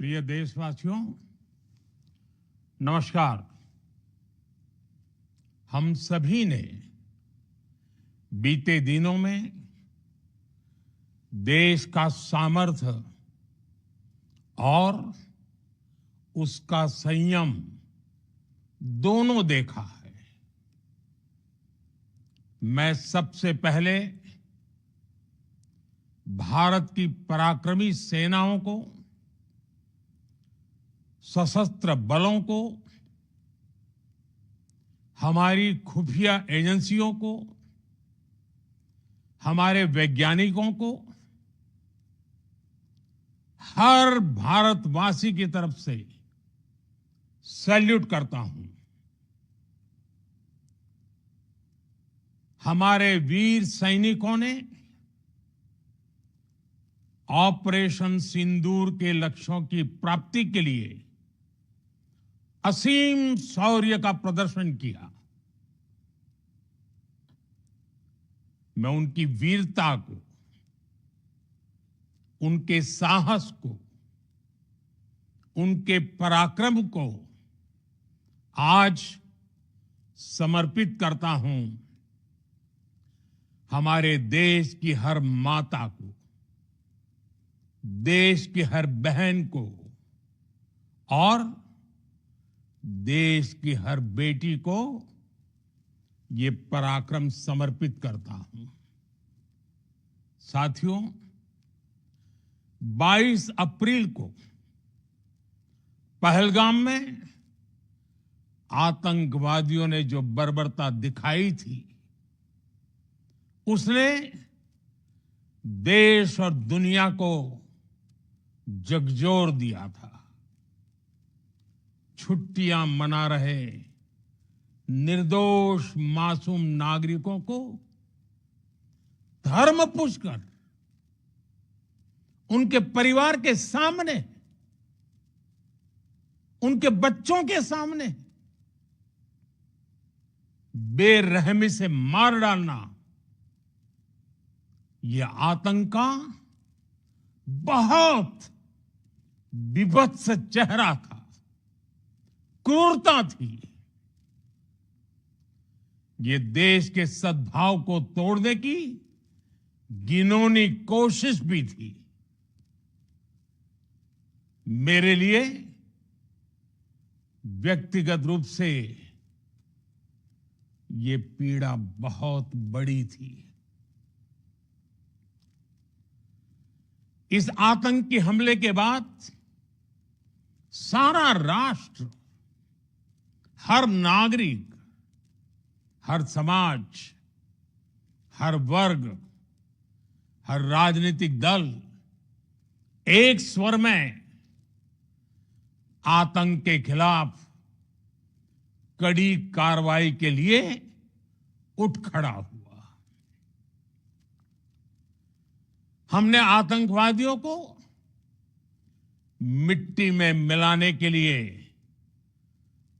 प्रिय देशवासियों, नमस्कार। हम सभी ने बीते दिनों में देश का सामर्थ्य और उसका संयम दोनों देखा है। मैं सबसे पहले भारत की पराक्रमी सेनाओं को, सशस्त्र बलों को, हमारी खुफिया एजेंसियों को, हमारे वैज्ञानिकों को, हर भारतवासी की तरफ से सैल्यूट करता हूं। हमारे वीर सैनिकों ने ऑपरेशन सिंदूर के लक्ष्यों की प्राप्ति के लिए असीम शौर्य का प्रदर्शन किया। मैं उनकी वीरता को, उनके साहस को, उनके पराक्रम को आज समर्पित करता हूं हमारे देश की हर माता को, देश की हर बहन को और देश की हर बेटी को ये पराक्रम समर्पित करता हूं। साथियों, 22 अप्रैल को पहलगाम में आतंकवादियों ने जो बर्बरता दिखाई थी, उसने देश और दुनिया को झकझोर दिया था। छुट्टियां मना रहे निर्दोष मासूम नागरिकों को धर्म पूछकर उनके परिवार के सामने, उनके बच्चों के सामने बेरहमी से मार डालना, यह आतंक का बहुत विभत्स चेहरा था, क्रूरता थी। ये देश के सद्भाव को तोड़ने की घिनौनी कोशिश भी थी। मेरे लिए व्यक्तिगत रूप से ये पीड़ा बहुत बड़ी थी। इस आतंकी हमले के बाद सारा राष्ट्र, हर नागरिक, हर समाज, हर वर्ग, हर राजनीतिक दल एक स्वर में आतंक के खिलाफ कड़ी कार्रवाई के लिए उठ खड़ा हुआ। हमने आतंकवादियों को मिट्टी में मिलाने के लिए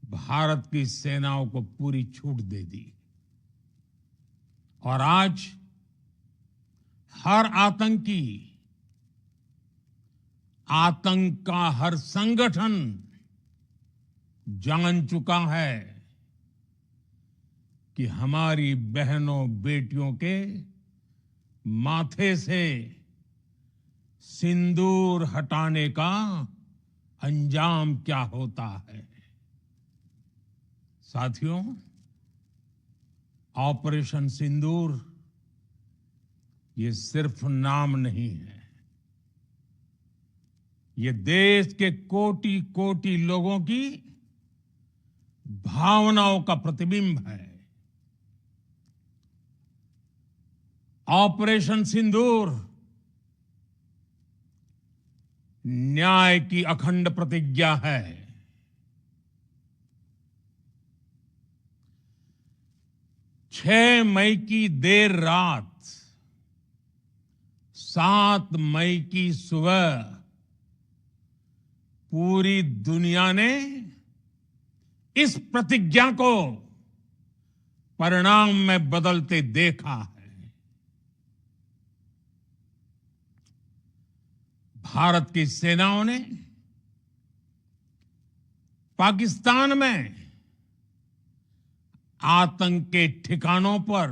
भारत की सेनाओं को पूरी छूट दे दी और आज हर आतंकी, आतंक का हर संगठन जान चुका है कि हमारी बहनों बेटियों के माथे से सिंदूर हटाने का अंजाम क्या होता है। साथियों, ऑपरेशन सिंदूर ये सिर्फ नाम नहीं है, ये देश के कोटि कोटि लोगों की भावनाओं का प्रतिबिंब है। ऑपरेशन सिंदूर न्याय की अखंड प्रतिज्ञा है। 6 मई की देर रात, 7 मई की सुबह पूरी दुनिया ने इस प्रतिज्ञा को परिणाम में बदलते देखा है। भारत की सेनाओं ने पाकिस्तान में आतंक के ठिकानों पर,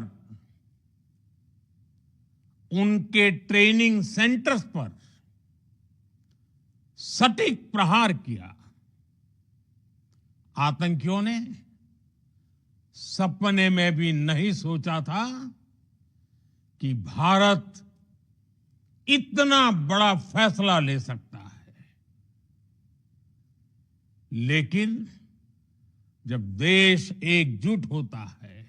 उनके ट्रेनिंग सेंटर्स पर सटीक प्रहार किया। आतंकियों ने सपने में भी नहीं सोचा था कि भारत इतना बड़ा फैसला ले सकता है। लेकिन जब देश एकजुट होता है,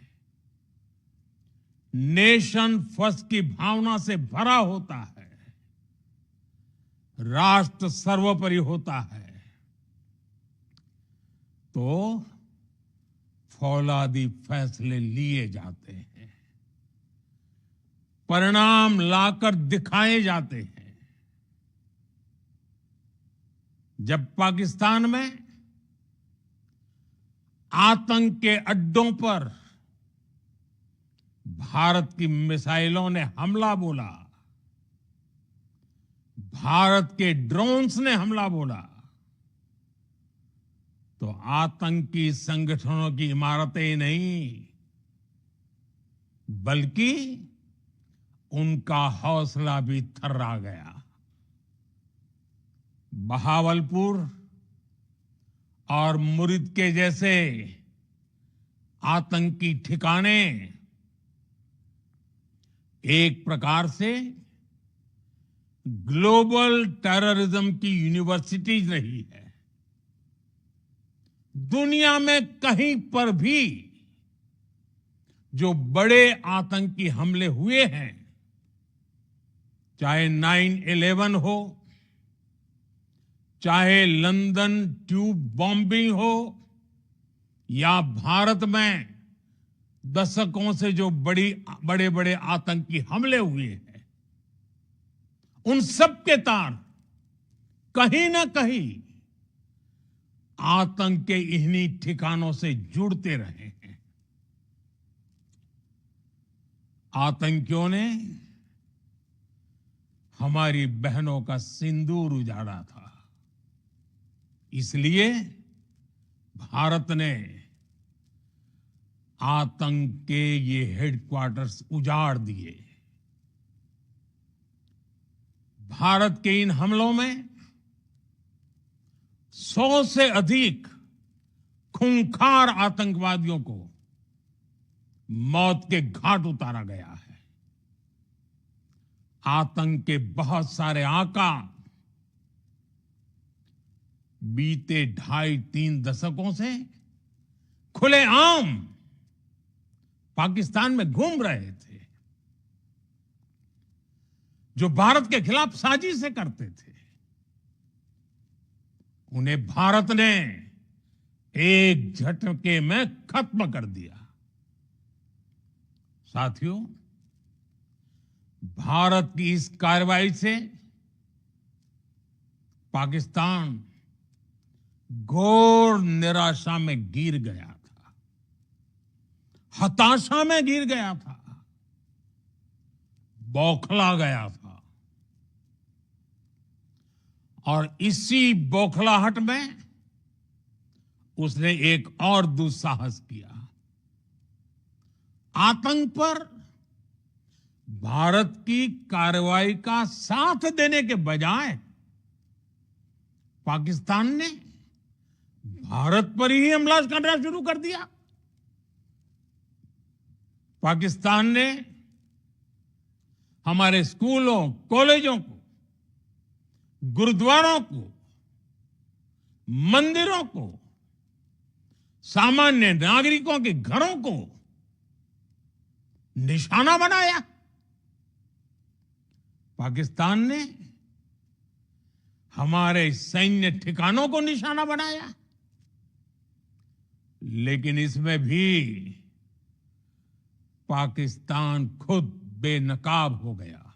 नेशन फर्स्ट की भावना से भरा होता है, राष्ट्र सर्वोपरि होता है, तो फौलादी फैसले लिए जाते हैं, परिणाम लाकर दिखाए जाते हैं। जब पाकिस्तान में आतंक के अड्डों पर भारत की मिसाइलों ने हमला बोला, भारत के ड्रोन्स ने हमला बोला, तो आतंकी संगठनों की इमारतें नहीं, बल्कि उनका हौसला भी थर्रा गया। बहावलपुर और मुरिद के जैसे आतंकी ठिकाने एक प्रकार से ग्लोबल टेररिज्म की यूनिवर्सिटीज रही है। दुनिया में कहीं पर भी जो बड़े आतंकी हमले हुए हैं, चाहे 9/11 हो, चाहे लंदन ट्यूब बॉम्बिंग हो, या भारत में दशकों से जो बड़े बड़े आतंकी हमले हुए हैं, उन सब के तार कहीं ना कहीं आतंक के इन्हीं ठिकानों से जुड़ते रहे हैं। आतंकियों ने हमारी बहनों का सिंदूर उजाड़ा था, इसलिए भारत ने आतंक के ये हेडक्वार्टर्स उजाड़ दिए। भारत के इन हमलों में 100 से अधिक खूंखार आतंकवादियों को मौत के घाट उतारा गया है। आतंक के बहुत सारे आका बीते 2.5-3 दशकों से खुलेआम पाकिस्तान में घूम रहे थे, जो भारत के खिलाफ साजिशें करते थे। उन्हें भारत ने एक झटके में खत्म कर दिया। साथियों, भारत की इस कार्रवाई से पाकिस्तान घोर निराशा में गिर गया था, हताशा में गिर गया था, बौखला गया था। और इसी बौखलाहट में उसने एक और दुस्साहस किया। आतंक पर भारत की कार्रवाई का साथ देने के बजाय पाकिस्तान ने भारत पर ही हमला करना शुरू कर दिया। पाकिस्तान ने हमारे स्कूलों, कॉलेजों को, गुरुद्वारों को, मंदिरों को, सामान्य नागरिकों के घरों को निशाना बनाया। पाकिस्तान ने हमारे सैन्य ठिकानों को निशाना बनाया। लेकिन इसमें भी पाकिस्तान खुद बेनकाब हो गया।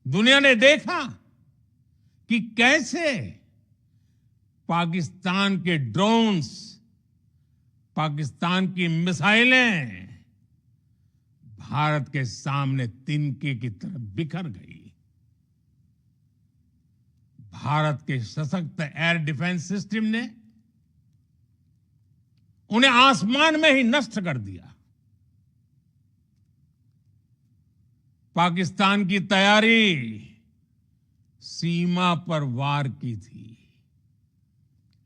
दुनिया ने देखा कि कैसे पाकिस्तान के ड्रोन्स, पाकिस्तान की मिसाइलें भारत के सामने तिनके की तरह बिखर गई। भारत के सशक्त एयर डिफेंस सिस्टम ने उन्हें आसमान में ही नष्ट कर दिया। पाकिस्तान की तैयारी सीमा पर वार की थी,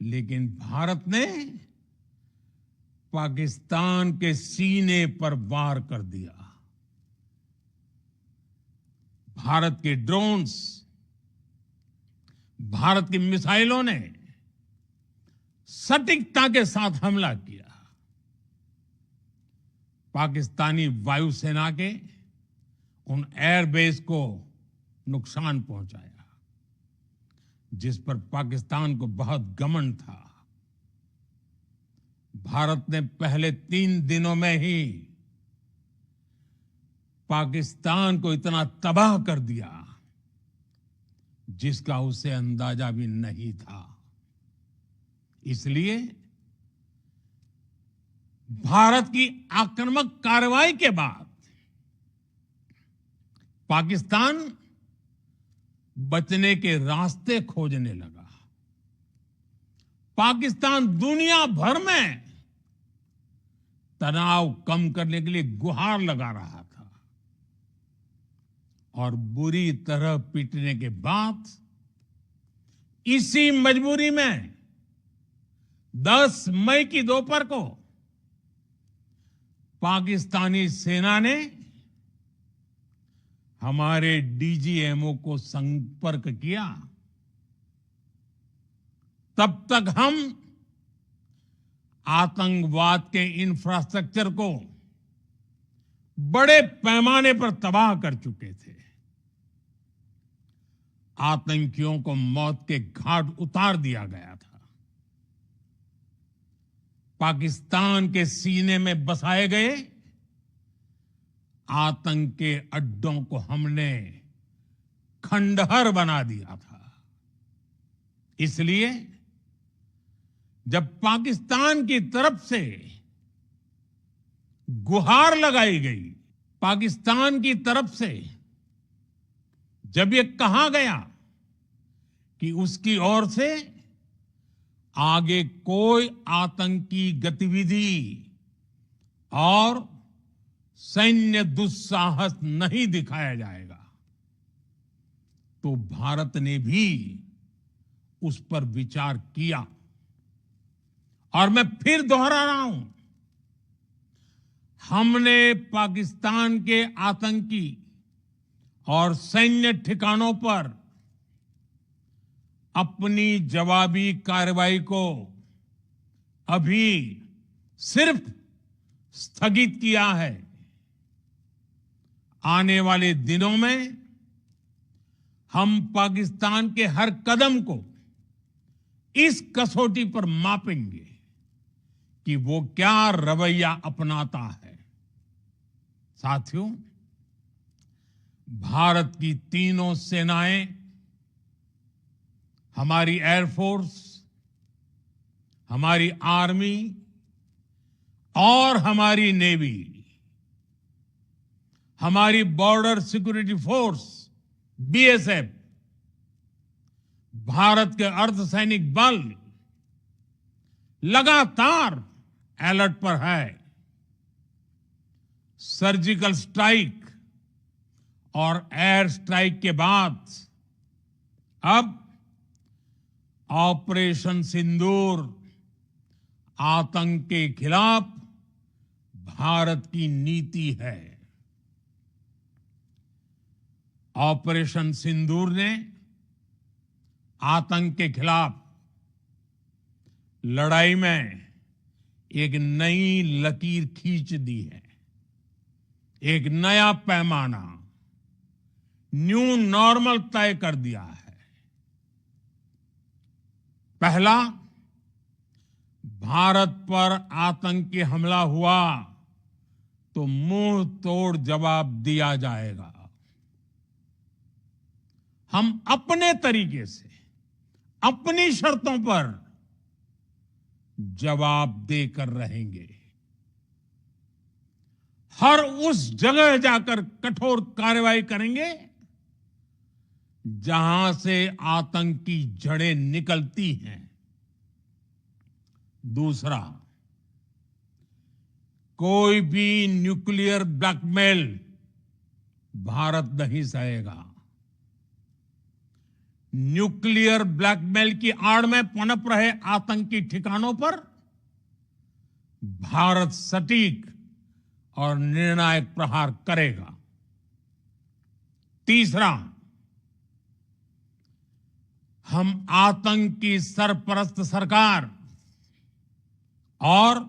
लेकिन भारत ने पाकिस्तान के सीने पर वार कर दिया। भारत के ड्रोन्स, भारत की मिसाइलों ने सटीकता के साथ हमला किया। पाकिस्तानी वायुसेना के उन एयरबेस को नुकसान पहुंचाया, जिस पर पाकिस्तान को बहुत घमंड था। भारत ने पहले 3 दिनों में ही पाकिस्तान को इतना तबाह कर दिया जिसका उसे अंदाजा भी नहीं था। इसलिए भारत की आक्रामक कार्रवाई के बाद पाकिस्तान बचने के रास्ते खोजने लगा। पाकिस्तान दुनिया भर में तनाव कम करने के लिए गुहार लगा रहा था, और बुरी तरह पीटने के बाद इसी मजबूरी में 10 मई की दोपहर को पाकिस्तानी सेना ने हमारे डीजीएमओ को संपर्क किया। तब तक हम आतंकवाद के इंफ्रास्ट्रक्चर को बड़े पैमाने पर तबाह कर चुके थे। आतंकियों को मौत के घाट उतार दिया गया था। पाकिस्तान के सीने में बसाए गए आतंक के अड्डों को हमने खंडहर बना दिया था। इसलिए जब पाकिस्तान की तरफ से गुहार लगाई गई, पाकिस्तान की तरफ से जब ये कहा गया कि उसकी ओर से आगे कोई आतंकी गतिविधि और सैन्य दुस्साहस नहीं दिखाया जाएगा, तो भारत ने भी उस पर विचार किया। और मैं फिर दोहरा रहा हूं, हमने पाकिस्तान के आतंकी और सैन्य ठिकानों पर अपनी जवाबी कार्रवाई को अभी सिर्फ स्थगित किया है। आने वाले दिनों में हम पाकिस्तान के हर कदम को इस कसौटी पर मापेंगे कि वो क्या रवैया अपनाता है। साथियों, भारत की तीनों सेनाएं, हमारी एयरफोर्स, हमारी आर्मी और हमारी नेवी, हमारी border security force BSF, Bharat के अर्धसैनिक बल लगातार अलर्ट पर है। सर्जिकल स्ट्राइक और एयर स्ट्राइक के बाद अब ऑपरेशन सिंदूर आतंक के खिलाफ भारत की नीति है। ऑपरेशन सिंदूर ने आतंक के खिलाफ लड़ाई में एक नई लकीर खींच दी है, एक नया पैमाना, न्यू नॉर्मल तय कर दिया है। पहला, भारत पर आतंकी हमला हुआ तो मुंह तोड़ जवाब दिया जाएगा। हम अपने तरीके से, अपनी शर्तों पर जवाब देकर रहेंगे। हर उस जगह जाकर कठोर कार्रवाई करेंगे जहां से आतंक की जड़ें निकलती हैं। दूसरा, कोई भी न्यूक्लियर ब्लैकमेल भारत नहीं सहेगा। न्यूक्लियर ब्लैकमेल की आड़ में पनप रहे आतंकी ठिकानों पर भारत सटीक और निर्णायक प्रहार करेगा। तीसरा, हम आतंक की सरपरस्त सरकार और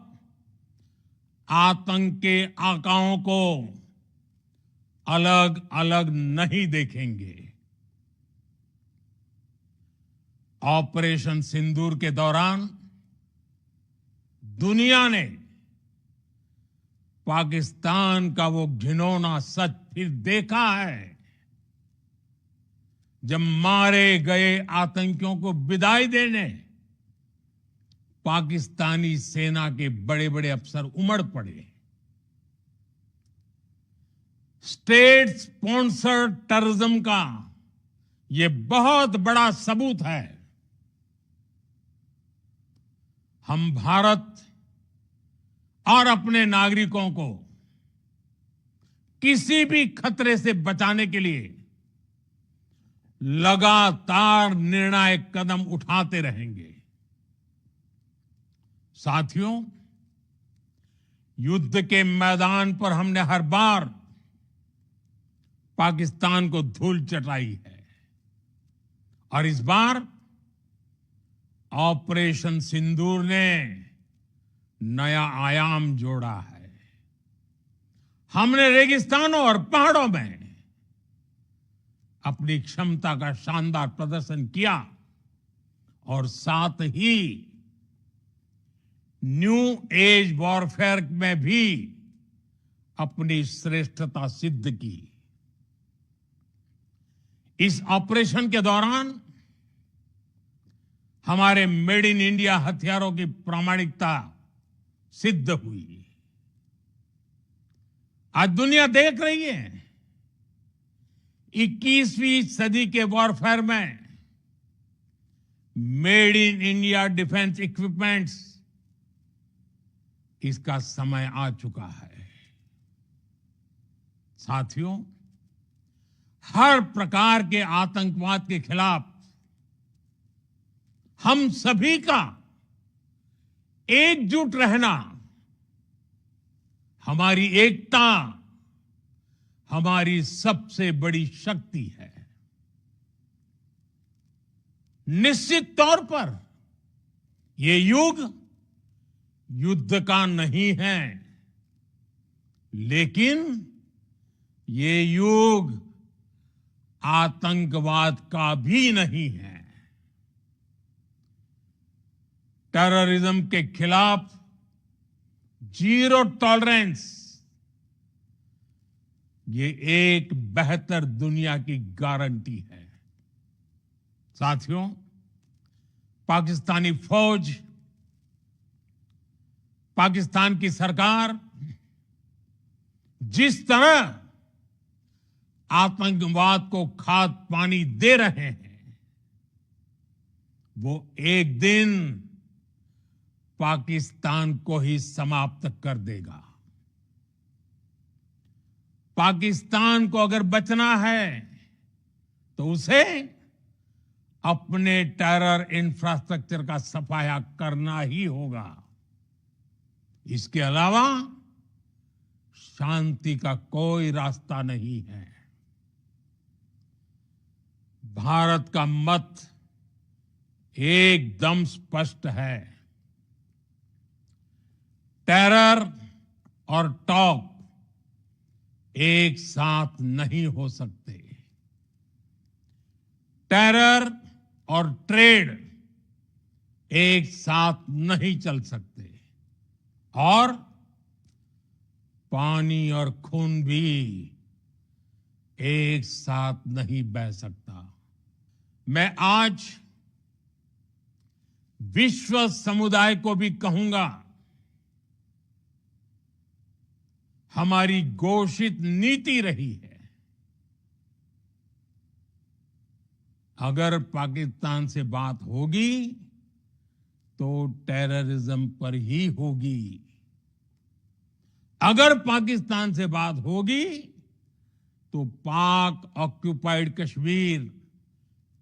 आतंक के आकाओं को अलग अलग नहीं देखेंगे। ऑपरेशन सिंदूर के दौरान दुनिया ने पाकिस्तान का वो घिनौना सच फिर देखा है, जब मारे गए आतंकियों को विदाई देने पाकिस्तानी सेना के बड़े बड़े अफसर उमड़ पड़े। स्टेट स्पॉन्सर्ड टेररिज्म का ये बहुत बड़ा सबूत है। हम भारत और अपने नागरिकों को किसी भी खतरे से बचाने के लिए लगातार निर्णायक कदम उठाते रहेंगे। साथियों, युद्ध के मैदान पर हमने हर बार पाकिस्तान को धूल चटाई है और इस बार ऑपरेशन सिंदूर ने नया आयाम जोड़ा है। हमने रेगिस्तानों और पहाड़ों में अपनी क्षमता का शानदार प्रदर्शन किया और साथ ही न्यू एज वॉरफेयर में भी अपनी श्रेष्ठता सिद्ध की। इस ऑपरेशन के दौरान हमारे मेड इन इंडिया हथियारों की प्रामाणिकता सिद्ध हुई। आज दुनिया देख रही है 21वीं सदी के वॉरफेयर में made in India defence equipments, इसका समय आ चुका है। साथियों, हर प्रकार के आतंकवाद के खिलाफ हम सभी का एकजुट रहना, हमारी एकता हमारी सबसे बड़ी शक्ति है। निश्चित तौर पर ये युग युद्ध का नहीं है, लेकिन ये युग आतंकवाद का भी नहीं है। टेररिज्म के खिलाफ जीरो टॉलरेंस, ये एक बेहतर दुनिया की गारंटी है। साथियों, पाकिस्तानी फौज, पाकिस्तान की सरकार जिस तरह आतंकवाद को खाद पानी दे रहे हैं, वो एक दिन पाकिस्तान को ही समाप्त कर देगा। पाकिस्तान को अगर बचना है तो उसे अपने टेरर इंफ्रास्ट्रक्चर का सफाया करना ही होगा। इसके अलावा शांति का कोई रास्ता नहीं है। भारत का मत एकदम स्पष्ट है। टेरर और टॉक एक साथ नहीं हो सकते। टेरर और ट्रेड एक साथ नहीं चल सकते और पानी और खून भी एक साथ नहीं बह सकता। मैं आज विश्व समुदाय को भी कहूंगा, हमारी घोषित नीति रही है अगर पाकिस्तान से बात होगी तो टेररिज्म पर ही होगी। अगर पाकिस्तान से बात होगी तो पाक ऑक्युपाइड कश्मीर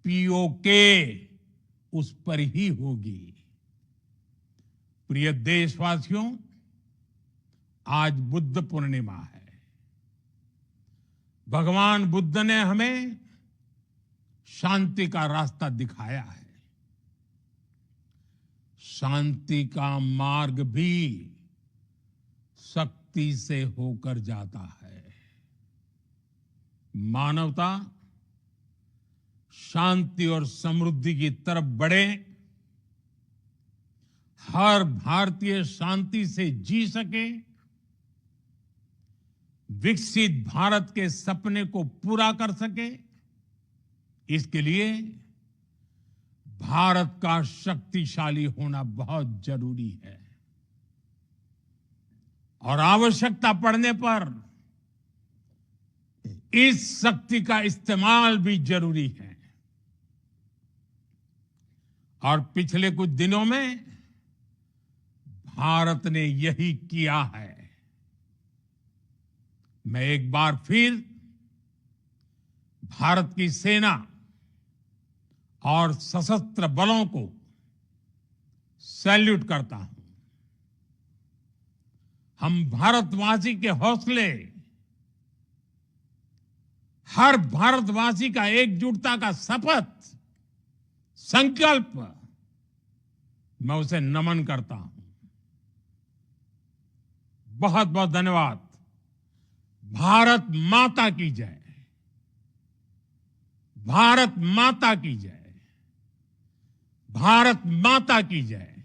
पीओके उस पर ही होगी। प्रिय देशवासियों, आज बुद्ध पूर्णिमा है। भगवान बुद्ध ने हमें शांति का रास्ता दिखाया है। शांति का मार्ग भी शक्ति से होकर जाता है। मानवता शांति और समृद्धि की तरफ बढ़े, हर भारतीय शांति से जी सके, विकसित भारत के सपने को पूरा कर सके, इसके लिए भारत का शक्तिशाली होना बहुत जरूरी है। और आवश्यकता पड़ने पर इस शक्ति का इस्तेमाल भी जरूरी है। और पिछले कुछ दिनों में भारत ने यही किया है। मैं एक बार फिर भारत की सेना और सशस्त्र बलों को सैल्यूट करता हूं। हम भारतवासी के हौसले, हर भारतवासी का एकजुटता का शपथ, संकल्प, मैं उसे नमन करता हूं। बहुत बहुत धन्यवाद। भारत माता की जय। भारत माता की जय। भारत माता की जय।